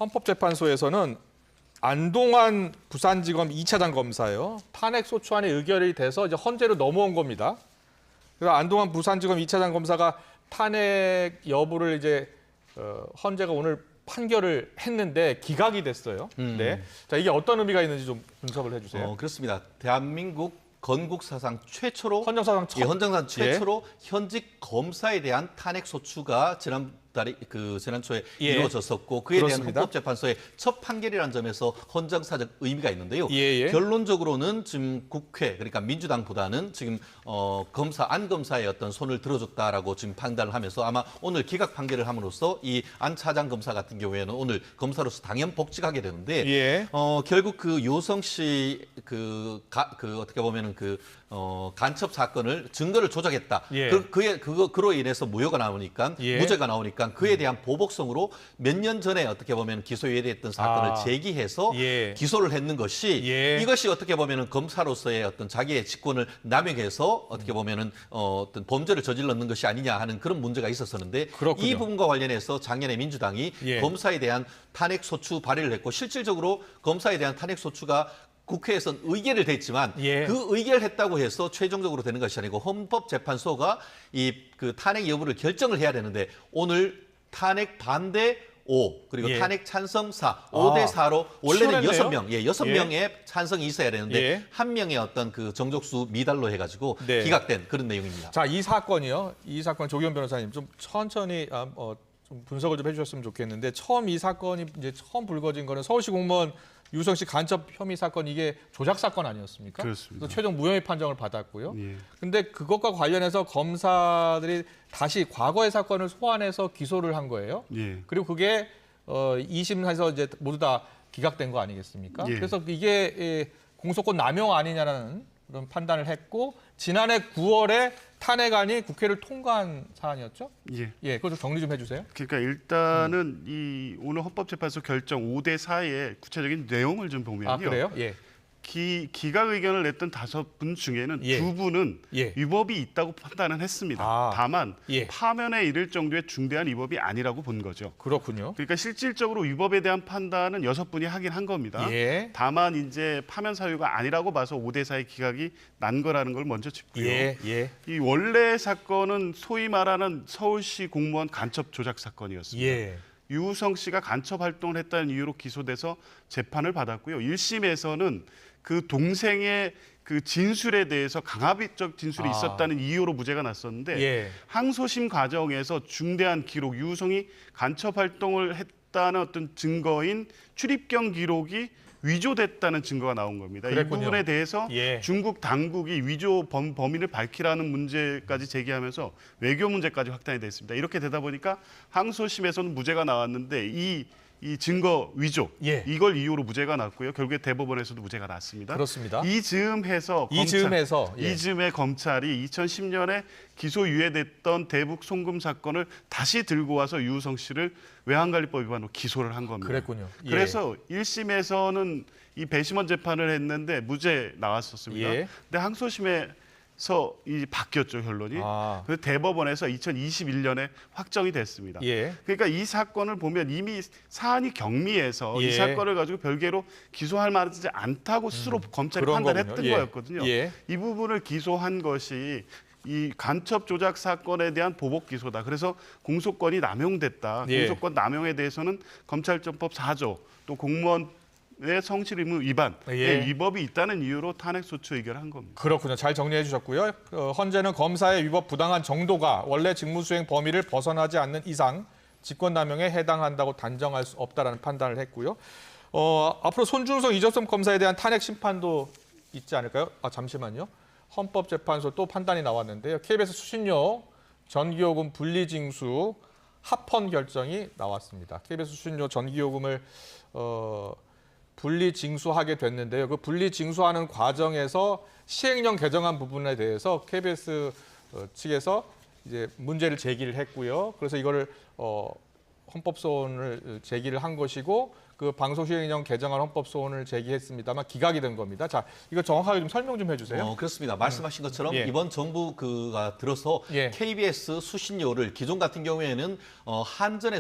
헌법재판소에서는 안동환 부산지검 2차장 검사요. 탄핵 소추안에 의결이 돼서 이제 헌재로 넘어온 겁니다. 그래서 안동환 부산지검 2차장 검사가 탄핵 여부를 이제 헌재가 오늘 판결을 했는데 기각이 됐어요. 네. 자, 이게 어떤 의미가 있는지 좀 분석을 해주세요. 그렇습니다. 대한민국 건국 사상 최초로 헌정사상 첫. 헌정사상 최초로 현직 검사에 대한 탄핵 소추가 지난 초에 이루어졌었고 그에 그렇습니다. 대한 헌법재판소의 첫 판결이라는 점에서 헌정사적 의미가 있는데요. 결론적으로는 지금 국회 그러니까 민주당보다는 지금 안 검사의 어떤 손을 들어줬다라고 지금 판단을 하면서 아마 오늘 기각 판결을 함으로써 이 안 차장 검사 같은 경우에는 오늘 검사로서 당연 복직하게 되는데 결국 그 요성 씨 어떻게 보면은 간첩 사건을 증거를 조작했다. 그로 인해서 무효가 나오니까 무죄가 나오니까 그에 대한 보복성으로 몇 년 전에 어떻게 보면 기소 유예됐던 사건을 제기해서 기소를 했는 것이 이것이 어떻게 보면은 검사로서의 어떤 자기의 직권을 남용해서 어떻게 보면은 어떤 범죄를 저질렀는 것이 아니냐 하는 그런 문제가 있었었는데 그렇군요. 이 부분과 관련해서 작년에 민주당이 검사에 대한 탄핵 소추 발의를 했고 실질적으로 검사에 대한 탄핵 소추가 국회에서는 의결을 됐지만 그 의결했다고 해서 최종적으로 되는 것이 아니고 헌법재판소가 그 탄핵 여부를 결정을 해야 되는데 오늘 탄핵 반대 5 그리고 탄핵 찬성 4, 5대 4로 원래는 치열했네요. 6명의 찬성이 있어야 되는데 한 명의 어떤 그 정족수 미달로 해가지고 기각된 그런 내용입니다. 자, 이 사건 조기현 변호사님 좀 천천히 좀 분석을 좀 해주셨으면 좋겠는데 이 사건이 이제 처음 불거진 거는 서울시 공무원 유성 씨 간첩 혐의 사건 이게 조작 사건 아니었습니까? 그렇습니다. 그래서 최종 무혐의 판정을 받았고요. 근데 그것과 관련해서 검사들이 다시 과거의 사건을 소환해서 기소를 한 거예요. 그리고 그게 2심에서 이제 모두 다 기각된 거 아니겠습니까? 그래서 이게 공소권 남용 아니냐라는 그런 판단을 했고 지난해 9월에 탄핵안이 국회를 통과한 사안이었죠? 그거 좀 정리 좀 해주세요. 그러니까 일단은 이 오늘 헌법재판소 결정 5대 4의 구체적인 내용을 좀 보면요. 아, 그래요? 기각 의견을 냈던 5분 중에는 2분은 위법이 있다고 판단은 했습니다. 다만 파면에 이를 정도의 중대한 위법이 아니라고 본 거죠. 그렇군요. 그러니까 실질적으로 위법에 대한 판단은 6분이 하긴 한 겁니다. 다만 이제 파면 사유가 아니라고 봐서 5대 4의 기각이 난 거라는 걸 먼저 짚고요. 이 원래 사건은 소위 말하는 서울시 공무원 간첩 조작 사건이었습니다. 유성 씨가 간첩 활동을 했다는 이유로 기소돼서 재판을 받았고요. 1심에서는 그 동생의 그 진술에 대해서 강압적 진술이 있었다는 이유로 무죄가 났었는데 항소심 과정에서 중대한 기록, 유성이 간첩 활동을 했다는 어떤 증거인 출입경 기록이 위조됐다는 증거가 나온 겁니다. 그랬군요. 이 부분에 대해서 중국 당국이 위조 범인을 밝히라는 문제까지 제기하면서 외교 문제까지 확단이 됐습니다. 이렇게 되다 보니까 항소심에서는 무죄가 나왔는데 이 증거 위조 이걸 이유로 무죄가 났고요. 결국에 대법원에서도 무죄가 났습니다. 그렇습니다. 이즈음에 검찰이 2010년에 기소 유예됐던 대북 송금 사건을 다시 들고 와서 유성 씨를 외환관리법 위반으로 기소를 한 겁니다. 그랬군요. 그래서 1심에서는 이 배심원 재판을 했는데 무죄 나왔었습니다. 근데 항소심에서 바뀌었죠, 결론이. 그래서 대법원에서 2021년에 확정이 됐습니다. 그러니까 이 사건을 보면 이미 사안이 경미해서 이 사건을 가지고 별개로 기소할 만하지 않다고 스스로 검찰이 판단했던 거였거든요. 이 부분을 기소한 것이 이 간첩 조작 사건에 대한 보복 기소다. 그래서 공소권이 남용됐다. 공소권 남용에 대해서는 검찰청법 4조 또 공무원 의 성실 의무 위반의 위법이 있다는 이유로 탄핵 소추 의결한 겁니다. 그렇군요. 잘 정리해 주셨고요. 헌재는 검사의 위법 부당한 정도가 원래 직무수행 범위를 벗어나지 않는 이상 직권남용에 해당한다고 단정할 수 없다라는 판단을 했고요. 앞으로 손준성, 이정섭 검사에 대한 탄핵 심판도 있지 않을까요? 잠시만요. 헌법재판소 또 판단이 나왔는데요. KBS 수신료 전기요금 분리징수 합헌 결정이 나왔습니다. KBS 수신료 전기요금을 분리징수하게 됐는데요. 그 분리징수하는 과정에서 시행령 개정안 부분에 대해서 KBS 측에서 이제 문제를 제기를 했고요. 그래서 이거를 헌법 소원을 제기를 한 것이고 그 방송시행령 개정안 헌법 소원을 제기했습니다만 기각이 된 겁니다. 자, 이거 정확하게 좀 설명 좀 해주세요. 그렇습니다. 말씀하신 것처럼 예. 이번 정부가 들어서 예. KBS 수신료를 기존 같은 경우에는 한전의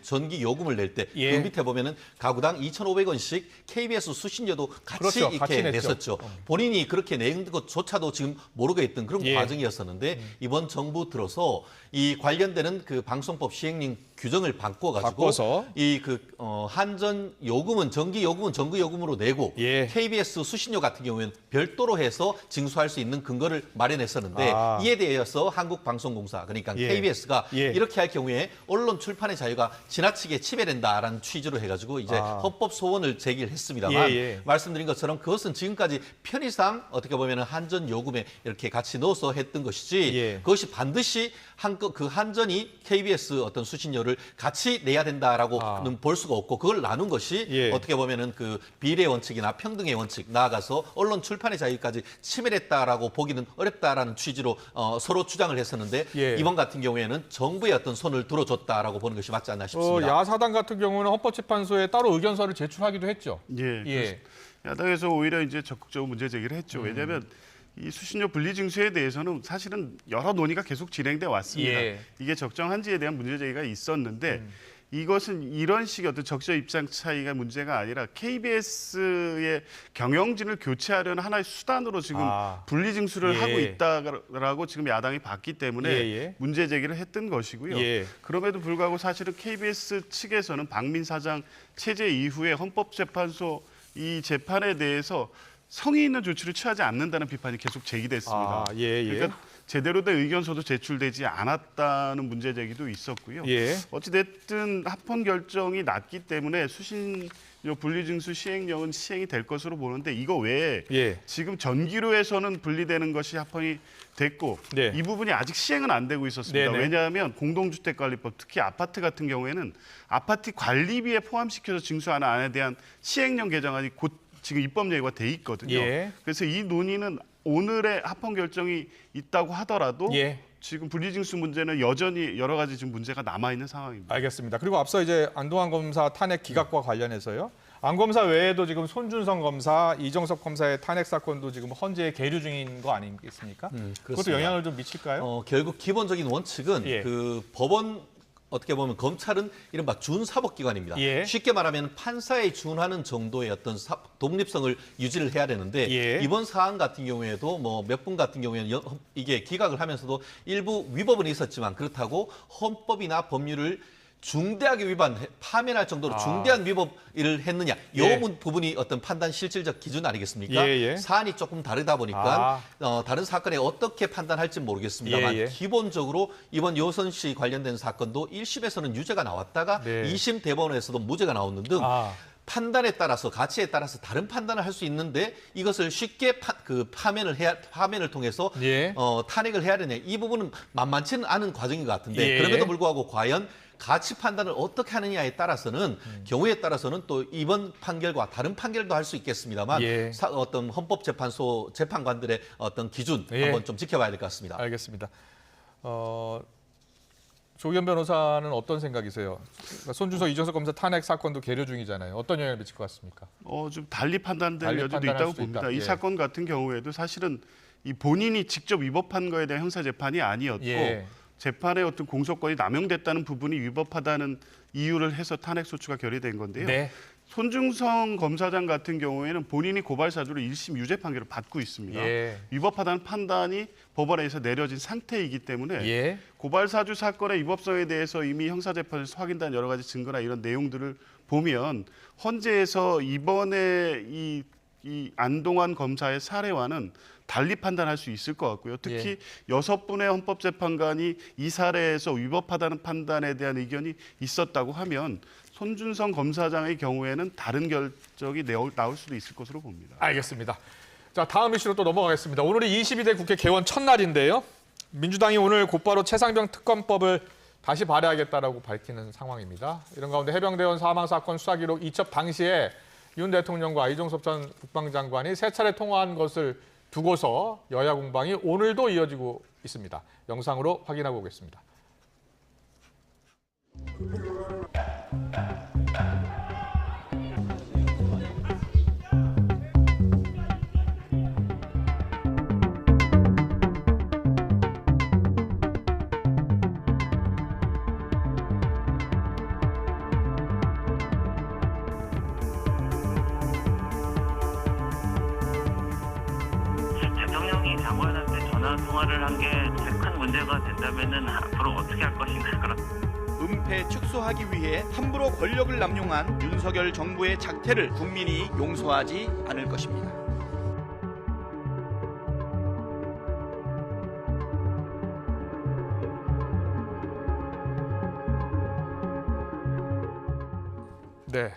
전기 요금을 낼 때 그 예. 밑에 보면은 가구당 2,500원씩 KBS 수신료도 같이 그렇죠. 이렇게 같이 냈었죠. 본인이 그렇게 낸 것조차도 지금 모르고 있던 그런 예. 과정이었었는데 이번 정부 들어서 이 관련되는 그 방송법 시행령 규정을 바꿔서 한전 요금은 전기 요금은 전기 요금으로 내고 예. KBS 수신료 같은 경우에는 별도로 해서 징수할 수 있는 근거를 마련했었는데 이에 대해서 한국방송공사 그러니까 예. KBS가 예. 이렇게 할 경우에 언론 출판의 자유가 지나치게 침해된다라는 취지로 해가지고 이제 헌법 소원을 제기를 했습니다만 말씀드린 것처럼 그것은 지금까지 편의상 어떻게 보면 한전 요금에 이렇게 같이 넣어서 했던 것이지 그것이 반드시 한전이 KBS 어떤 수신료를 같이 내야 된다라고는 볼 수가 없고 그걸 나눈 것이 어떻게 보면은 그 비례 원칙이나 평등의 원칙 나아가서 언론 출판의 자유까지 침해했다라고 보기는 어렵다라는 취지로 서로 주장을 했었는데 이번 같은 경우에는 정부의 어떤 손을 들어줬다라고 보는 것이 맞지 않나 싶습니다. 야사당 같은 경우는 헌법재판소에 따로 의견서를 제출하기도 했죠. 예. 야당에서 오히려 이제 적극적으로 문제 제기를 했죠. 왜냐하면 이 수신료 분리징수에 대해서는 사실은 여러 논의가 계속 진행돼 왔습니다. 이게 적정한지에 대한 문제 제기가 있었는데 이것은 이런 식의 어떤 적시적 입장 차이가 문제가 아니라 KBS의 경영진을 교체하려는 하나의 수단으로 지금 분리징수를 하고 있다라고 지금 야당이 봤기 때문에 문제 제기를 했던 것이고요. 그럼에도 불구하고 사실은 KBS 측에서는 박민 사장 체제 이후에 헌법재판소 이 재판에 대해서 성의 있는 조치를 취하지 않는다는 비판이 계속 제기됐습니다. 그러니까 제대로 된 의견서도 제출되지 않았다는 문제 제기도 있었고요. 어찌됐든 합헌 결정이 났기 때문에 수신료 분리징수 시행령은 시행이 될 것으로 보는데 이거 외에 지금 전기료에서는 분리되는 것이 합헌이 됐고 이 부분이 아직 시행은 안 되고 있었습니다. 왜냐하면 공동주택관리법 특히 아파트 같은 경우에는 아파트 관리비에 포함시켜서 징수하는 안에 대한 시행령 개정안이 곧 지금 입법 예고가 돼 있거든요. 그래서 이 논의는 오늘의 합헌 결정이 있다고 하더라도 지금 분리징수 문제는 여전히 여러 가지 지금 문제가 남아 있는 상황입니다. 알겠습니다. 그리고 앞서 이제 안동환 검사 탄핵 기각과 관련해서요. 안 검사 외에도 지금 손준성 검사, 이정석 검사의 탄핵 사건도 지금 헌재에 계류 중인 거 아니겠습니까? 그것도 영향을 좀 미칠까요? 결국 기본적인 원칙은 그 법원 어떻게 보면 검찰은 이른바 준사법기관입니다. 쉽게 말하면 판사에 준하는 정도의 어떤 독립성을 유지를 해야 되는데 이번 사안 같은 경우에도 뭐 몇 분 같은 경우에는 이게 기각을 하면서도 일부 위법은 있었지만 그렇다고 헌법이나 법률을 중대하게 파면할 정도로 중대한 위법을 했느냐 이 부분이 어떤 판단 실질적 기준 아니겠습니까? 사안이 조금 다르다 보니까 다른 사건에 어떻게 판단할지 모르겠습니다만 기본적으로 이번 요선 씨 관련된 사건도 1심에서는 유죄가 나왔다가 2심 대법원에서도 무죄가 나오는 등 판단에 따라서 가치에 따라서 다른 판단을 할 수 있는데 이것을 쉽게 파면을 통해서 탄핵을 해야 되냐 이 부분은 만만치는 않은 과정인 것 같은데 그럼에도 불구하고 과연 가치 판단을 어떻게 하느냐에 따라서는 경우에 따라서는 또 이번 판결과 다른 판결도 할 수 있겠습니다만 어떤 헌법재판소 재판관들의 어떤 기준 한번 좀 지켜봐야 될 것 같습니다. 알겠습니다. 조기현 변호사는 어떤 생각이세요? 그러니까 손준석, 이정석 검사 탄핵 사건도 계류 중이잖아요. 어떤 영향을 미칠 것 같습니까? 좀 달리 판단될 여지도 있다고 봅니다. 이 사건 같은 경우에도 사실은 이 본인이 직접 위법한 거에 대한 형사 재판이 아니었고 재판의 어떤 공소권이 남용됐다는 부분이 위법하다는 이유를 해서 탄핵 소추가 결의된 건데요. 손준성 검사장 같은 경우에는 본인이 고발 사주로 1심 유죄 판결을 받고 있습니다. 위법하다는 판단이 법원에서 내려진 상태이기 때문에 고발 사주 사건의 위법성에 대해서 이미 형사 재판에서 확인된 여러 가지 증거나 이런 내용들을 보면 헌재에서 이번에 이 안동환 검사의 사례와는 달리 판단할 수 있을 것 같고요. 특히 6분의 헌법재판관이 이 사례에서 위법하다는 판단에 대한 의견이 있었다고 하면 손준성 검사장의 경우에는 다른 결정이 나올 수도 있을 것으로 봅니다. 알겠습니다. 자, 다음 이슈로 또 넘어가겠습니다. 오늘이 22대 국회 개원 첫날인데요. 민주당이 오늘 곧바로 최상병 특검법을 다시 발의하겠다라고 밝히는 상황입니다. 이런 가운데 해병대원 사망 사건 수사 기록 이첩 당시에 윤 대통령과 이종섭 전 국방장관이 3차례 통화한 것을 두고서 여야 공방이 오늘도 이어지고 있습니다. 영상으로 확인하고 오겠습니다. 대통령이 장관한테 전화 통화를 한 게 큰 문제가 된다면은 앞으로 어떻게 할 것인가? 은폐 축소하기 위해 함부로 권력을 남용한 윤석열 정부의 작태를 국민이 용서하지 않을 것입니다. 네.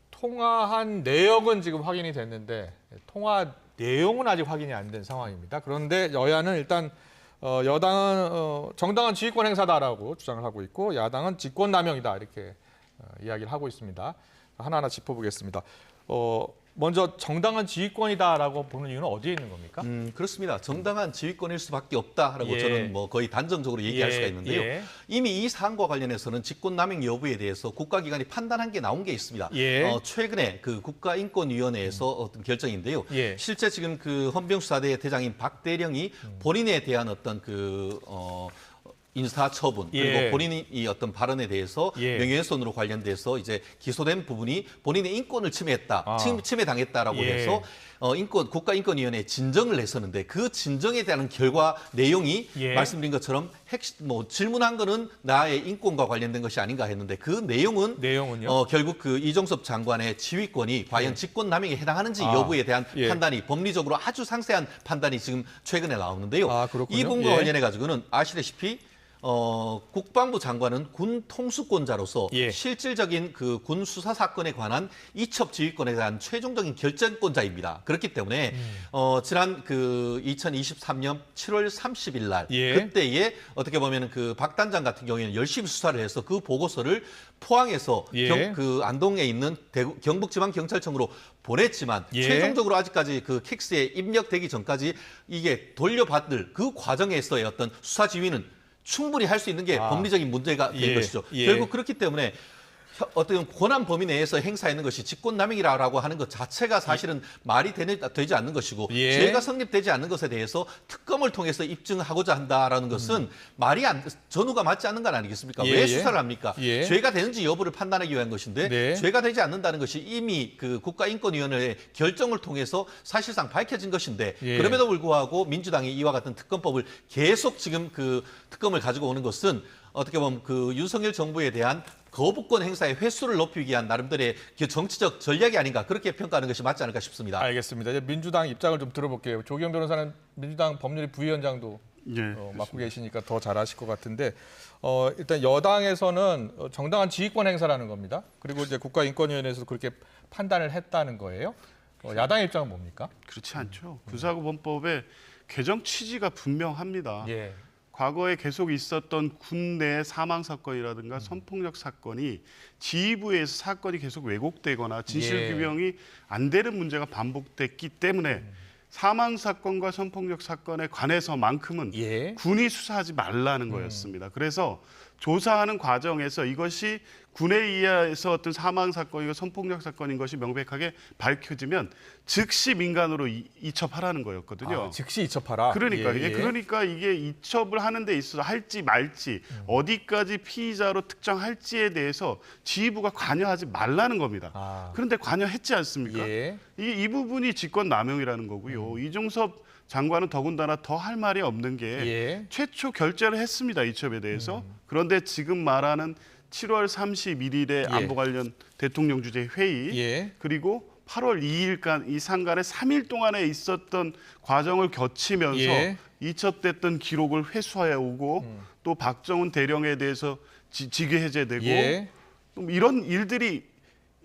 통화한 내역은 지금 확인이 됐는데 통화 내용은 아직 확인이 안 된 상황입니다. 그런데 여야는 일단 여당은 정당한 지휘권 행사다라고 주장을 하고 있고 야당은 직권남용이다 이렇게 이야기를 하고 있습니다. 하나하나 짚어보겠습니다. 먼저 정당한 지휘권이다라고 보는 이유는 어디에 있는 겁니까? 그렇습니다. 정당한 지휘권일 수밖에 없다라고 예. 저는 뭐 거의 단정적으로 얘기할 예. 수가 있는데요. 예. 이미 이 사안과 관련해서는 직권남용 여부에 대해서 국가기관이 판단한 게 나온 게 있습니다. 예. 최근에 그 국가인권위원회에서 어떤 결정인데요. 예. 실제 지금 그 헌병수사대 대장인 박 대령이 본인에 대한 어떤 인사 처분 그리고 예. 본인이 이 어떤 발언에 대해서 예. 명예훼손으로 관련돼서 이제 기소된 부분이 본인의 인권을 침해했다, 침해당했다라고 예. 해서 국가인권위원회에 진정을 냈었는데 그 진정에 대한 결과 내용이 예. 말씀드린 것처럼 질문한 거는 나의 인권과 관련된 것이 아닌가 했는데 그 내용은요? 결국 그 이종섭 장관의 지휘권이 과연 직권남용에 해당하는지 여부에 대한 예. 판단이 법리적으로 아주 상세한 판단이 지금 최근에 나오는데요. 그렇군요. 이 부분과 예. 관련해 가지고는 아시다시피 국방부 장관은 군 통수권자로서 예. 실질적인 그 군 수사 사건에 관한 이첩 지휘권에 대한 최종적인 결정권자입니다. 그렇기 때문에 지난 그 2023년 7월 30일 날 예. 그때에 어떻게 보면 그 박 단장 같은 경우에는 열심히 수사를 해서 그 보고서를 포항에서 예. 그 안동에 있는 경북지방경찰청으로 보냈지만 예. 최종적으로 아직까지 그 킥스에 입력되기 전까지 이게 돌려받을 그 과정에서의 어떤 수사 지휘는 충분히 할 수 있는 게 법리적인 문제가 된 예. 것이죠. 예. 결국 그렇기 때문에 어떤 권한 범위 내에서 행사하는 것이 직권남용이라고 하는 것 자체가 사실은 말이 되지 않는 것이고 예. 죄가 성립되지 않는 것에 대해서 특검을 통해서 입증하고자 한다라는 것은 전후가 맞지 않는 건 아니겠습니까? 예. 왜 수사를 합니까? 예. 죄가 되는지 여부를 판단하기 위한 것인데 네. 죄가 되지 않는다는 것이 이미 그 국가인권위원회의 결정을 통해서 사실상 밝혀진 것인데 예. 그럼에도 불구하고 민주당이 이와 같은 특검법을 계속 지금 그 특검을 가지고 오는 것은 어떻게 보면 그 윤석열 정부에 대한 거부권 행사의 횟수를 높이기 위한 나름대로의 정치적 전략이 아닌가 그렇게 평가하는 것이 맞지 않을까 싶습니다. 알겠습니다. 이제 민주당 입장을 좀 들어볼게요. 조기현 변호사는 민주당 법률위 부위원장도 예, 맡고 계시니까 더 잘 아실 것 같은데 일단 여당에서는 정당한 지휘권 행사라는 겁니다. 그리고 이제 국가인권위원회에서 그렇게 판단을 했다는 거예요. 야당의 입장은 뭡니까? 그렇지 않죠. 군사구범법의 개정 취지가 분명합니다. 예. 과거에 계속 있었던 군내 사망 사건이라든가 성폭력 사건이 지휘부에서 사건이 계속 왜곡되거나 진실 규명이 안 되는 문제가 반복됐기 때문에 사망 사건과 성폭력 사건에 관해서만큼은 예. 군이 수사하지 말라는 거였습니다. 그래서 조사하는 과정에서 이것이 군에 의해서 어떤 사망 사건이고 성폭력 사건인 것이 명백하게 밝혀지면 즉시 민간으로 이첩하라는 거였거든요. 즉시 이첩하라. 그러니까 예, 예. 그러니까 이게 이첩을 하는 데 있어서 할지 말지 어디까지 피의자로 특정할지에 대해서 지휘부가 관여하지 말라는 겁니다. 그런데 관여했지 않습니까? 예. 이 부분이 직권남용이라는 거고요. 이종섭 장관은 더군다나 더 할 말이 없는 게 예. 최초 결재를 했습니다. 이첩에 대해서. 그런데 지금 말하는 7월 31일에 안보 관련 대통령 주재 회의 예. 그리고 8월 2일간 이 상간에 3일 동안에 있었던 과정을 거치면서 예. 이첩됐던 기록을 회수해 오고 또 박정훈 대령에 대해서 직위 해제되고 예. 또 이런 일들이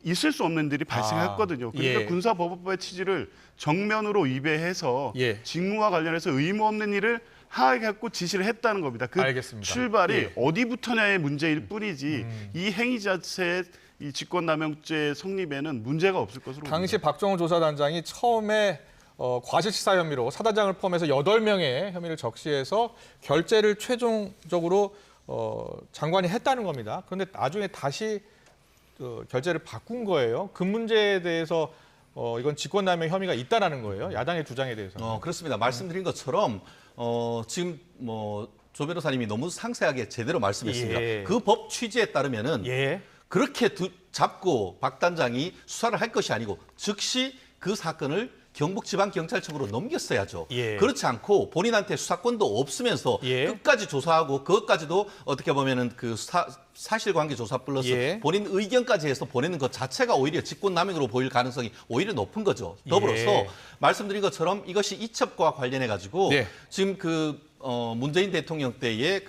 있을 수 없는 일이 발생했거든요. 그러니까 예. 군사법원법의 취지를 정면으로 위배해서 예. 직무와 관련해서 의무 없는 일을 하겠고 지시를 했다는 겁니다. 그 알겠습니다. 출발이 예. 어디부터냐의 문제일 뿐이지 이 행위 자체의 이 직권남용죄 성립에는 문제가 없을 것으로 당시 봅니다. 박정훈 조사단장이 처음에 과실치사 혐의로 사단장을 포함해서 8명의 혐의를 적시해서 결재를 최종적으로 장관이 했다는 겁니다. 그런데 나중에 다시 결재를 바꾼 거예요. 그 문제에 대해서 이건 직권남용 혐의가 있다라는 거예요. 야당의 주장에 대해서. 그렇습니다. 말씀드린 것처럼 지금 조 변호사님이 너무 상세하게 제대로 말씀했습니다. 예. 그 법 취지에 따르면은 예. 그렇게 잡고 박 단장이 수사를 할 것이 아니고 즉시 그 사건을 경북지방경찰청으로 넘겼어야죠. 예. 그렇지 않고 본인한테 수사권도 없으면서 예. 끝까지 조사하고 그것까지도 어떻게 보면은 그 사실관계 조사 플러스 예. 본인 의견까지 해서 보내는 것 자체가 오히려 직권남용으로 보일 가능성이 오히려 높은 거죠. 더불어서 예. 말씀드린 것처럼 이것이 이첩과 관련해 가지고 네. 지금 문재인 대통령 때의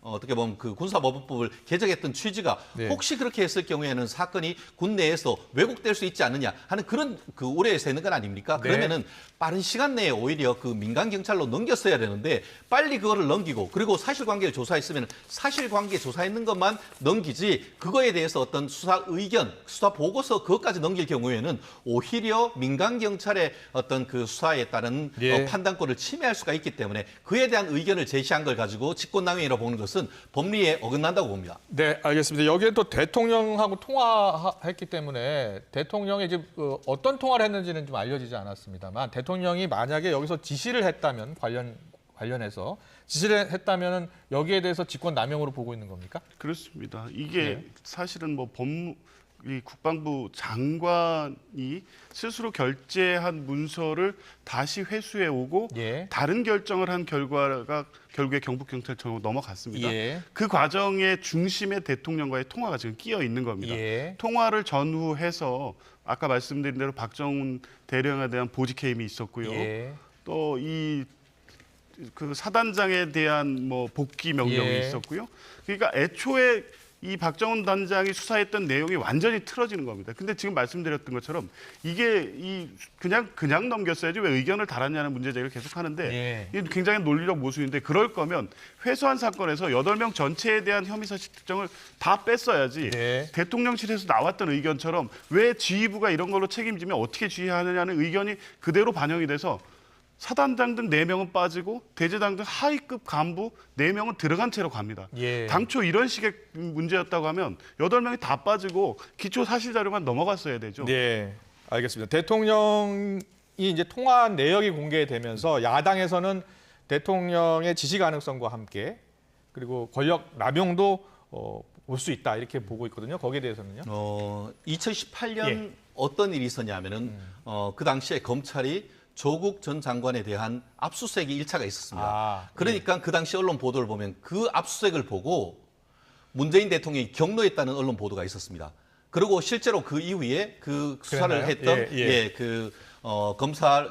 어떻게 보면 그 군사법원법을 개정했던 취지가 네. 혹시 그렇게 했을 경우에는 사건이 군 내에서 왜곡될 수 있지 않느냐 하는 그런 우려에서 있는 건 아닙니까? 네. 그러면은 빠른 시간 내에 오히려 그 민간 경찰로 넘겼어야 되는데 빨리 그거를 넘기고 그리고 사실관계를 조사했으면 사실관계 조사했는 것만 넘기지 그거에 대해서 어떤 수사 의견, 수사 보고서 그것까지 넘길 경우에는 오히려 민간 경찰의 어떤 그 수사에 따른 예. 판단권을 침해할 수가 있기 때문에 그에 대한 의견을 제시한 걸 가지고 직권남용이라고 보는 것은 법리에 어긋난다고 봅니다. 네, 알겠습니다. 여기에 또 대통령하고 통화했기 때문에 대통령이 지금 어떤 통화를 했는지는 좀 알려지지 않았습니다만 대통령이 만약에 여기서 지시를 했다면 관련해서 지시를 했다면 여기에 대해서 직권남용으로 보고 있는 겁니까? 그렇습니다. 이게 네. 사실은 이 국방부 장관이 스스로 결재한 문서를 다시 회수해 오고 예. 다른 결정을 한 결과가 결국에 경북경찰청으로 넘어갔습니다. 예. 그 과정의 중심에 대통령과의 통화가 지금 끼어 있는 겁니다. 예. 통화를 전후해서 아까 말씀드린 대로 박정훈 대령에 대한 보직 해임이 있었고요. 예. 또 그 사단장에 대한 복귀 명령이 예. 있었고요. 그러니까 애초에 이 박정훈 단장이 수사했던 내용이 완전히 틀어지는 겁니다. 근데 지금 말씀드렸던 것처럼 이게 그냥 넘겼어야지 왜 의견을 달았냐는 문제 제기를 계속 하는데 예. 이게 굉장히 논리적 모순인데 그럴 거면 회수한 사건에서 8명 전체에 대한 혐의 사실 특정을 다 뺐어야지 네. 대통령실에서 나왔던 의견처럼 왜 지휘부가 이런 걸로 책임지면 어떻게 지휘하느냐는 의견이 그대로 반영이 돼서 사단장 등 4명은 빠지고 대제당 등 하위급 간부 4명은 들어간 채로 갑니다. 예. 당초 이런 식의 문제였다고 하면 8명이 다 빠지고 기초 사실 자료만 넘어갔어야 되죠. 네, 알겠습니다. 대통령이 이제 통화 내역이 공개되면서 야당에서는 대통령의 지시 가능성과 함께 그리고 권력 남용도 볼 수 있다 이렇게 보고 있거든요. 거기에 대해서는요? 2018년 예. 어떤 일이 있었냐면은 그 당시에 검찰이 조국 전 장관에 대한 압수수색이 1차가 있었습니다. 그러니까 그 당시 언론 보도를 보면 그 압수수색을 보고 문재인 대통령이 경로했다는 언론 보도가 있었습니다. 그리고 실제로 그 이후에 그 수사를 그랬나요? 했던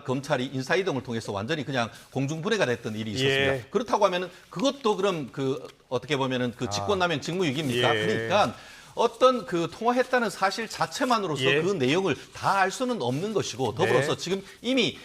검찰이 인사이동을 통해서 완전히 그냥 공중분해가 됐던 일이 있었습니다. 예. 그렇다고 하면은 그것도 그럼 어떻게 보면은 그 직권남용 직무유기입니까? 예. 그러니까 어떤 통화했다는 사실 자체만으로서 예. 그 내용을 다 알 수는 없는 것이고 더불어서 네. 이미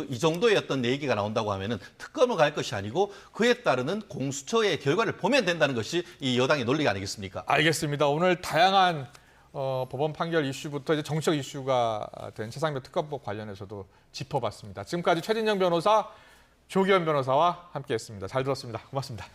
이 정도의 어떤 얘기가 나온다고 하면은 특검을 갈 것이 아니고 그에 따르는 공수처의 결과를 보면 된다는 것이 이 여당의 논리가 아니겠습니까? 알겠습니다. 오늘 다양한 법원 판결 이슈부터 이제 정치적 이슈가 된 최상병 특검법 관련해서도 짚어봤습니다. 지금까지 최진영 변호사, 조기현 변호사와 함께했습니다. 잘 들었습니다. 고맙습니다.